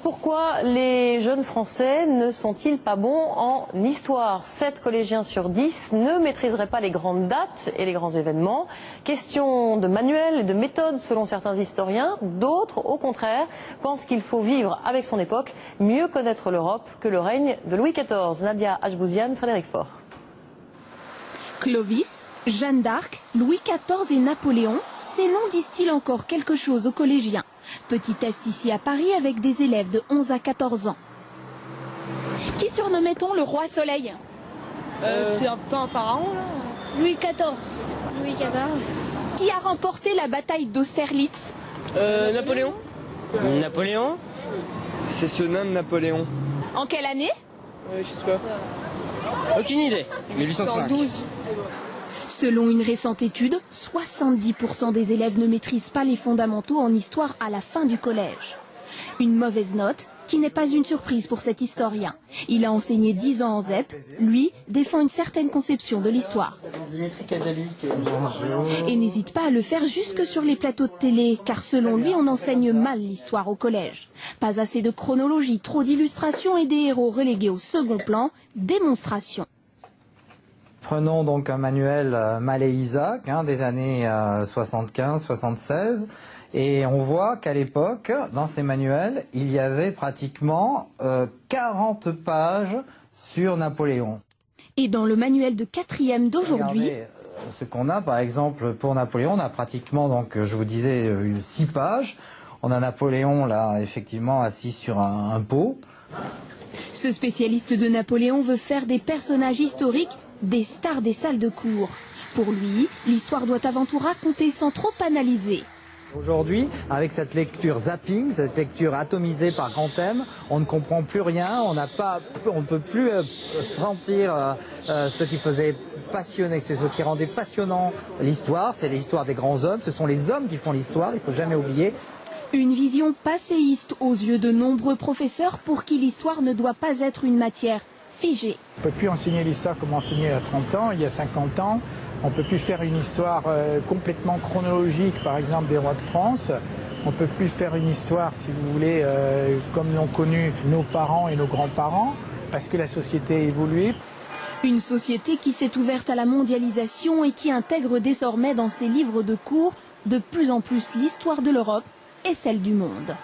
Pourquoi les jeunes Français ne sont-ils pas bons en histoire? 7 collégiens sur 10 ne maîtriseraient pas les grandes dates et les grands événements. Question de manuel et de méthode selon certains historiens. D'autres, au contraire, pensent qu'il faut vivre avec son époque, mieux connaître l'Europe que le règne de Louis XIV. Nadia Hajbouziane, Frédéric Faure. Clovis, Jeanne d'Arc, Louis XIV et Napoléon, ces noms disent-ils encore quelque chose aux collégiens? Petit test ici à Paris avec des élèves de 11 à 14 ans. Qui surnommait-on le roi soleil? C'est un peu un pharaon là. Louis XIV. Louis XIV. Qui a remporté la bataille d'Austerlitz? Napoléon. Napoléon? C'est ce nain de Napoléon. En quelle année? Je sais pas. Aucune idée. 1812. Selon une récente étude, 70% des élèves ne maîtrisent pas les fondamentaux en histoire à la fin du collège. Une mauvaise note qui n'est pas une surprise pour cet historien. Il a enseigné 10 ans en ZEP. Lui défend une certaine conception de l'histoire. Et n'hésite pas à le faire jusque sur les plateaux de télé, car selon lui, on enseigne mal l'histoire au collège. Pas assez de chronologie, trop d'illustrations et des héros relégués au second plan. Démonstration. Prenons donc un manuel Mallet Isaac des années 75-76 et on voit qu'à l'époque, dans ces manuels, il y avait pratiquement 40 pages sur Napoléon. Et dans le manuel de 4e d'aujourd'hui, ce qu'on a par exemple pour Napoléon, on a pratiquement, donc je vous disais, 6 pages. On a Napoléon là effectivement assis sur un pot. Ce spécialiste de Napoléon veut faire des personnages historiques des stars des salles de cours. Pour lui, l'histoire doit avant tout raconter sans trop analyser. Aujourd'hui, avec cette lecture zapping, cette lecture atomisée par grands thèmes, on ne comprend plus rien, on ne peut plus sentir ce qui faisait passionner, ce qui rendait passionnant l'histoire. C'est l'histoire des grands hommes, ce sont les hommes qui font l'histoire, il ne faut jamais oublier. Une vision passéiste aux yeux de nombreux professeurs pour qui l'histoire ne doit pas être une matière figée. On ne peut plus enseigner l'histoire comme on enseignait il y a 30 ans, il y a 50 ans. On ne peut plus faire une histoire complètement chronologique, par exemple, des rois de France. On ne peut plus faire une histoire, si vous voulez, comme l'ont connu nos parents et nos grands-parents, parce que la société a évolué. Une société qui s'est ouverte à la mondialisation et qui intègre désormais dans ses livres de cours de plus en plus l'histoire de l'Europe et celle du monde.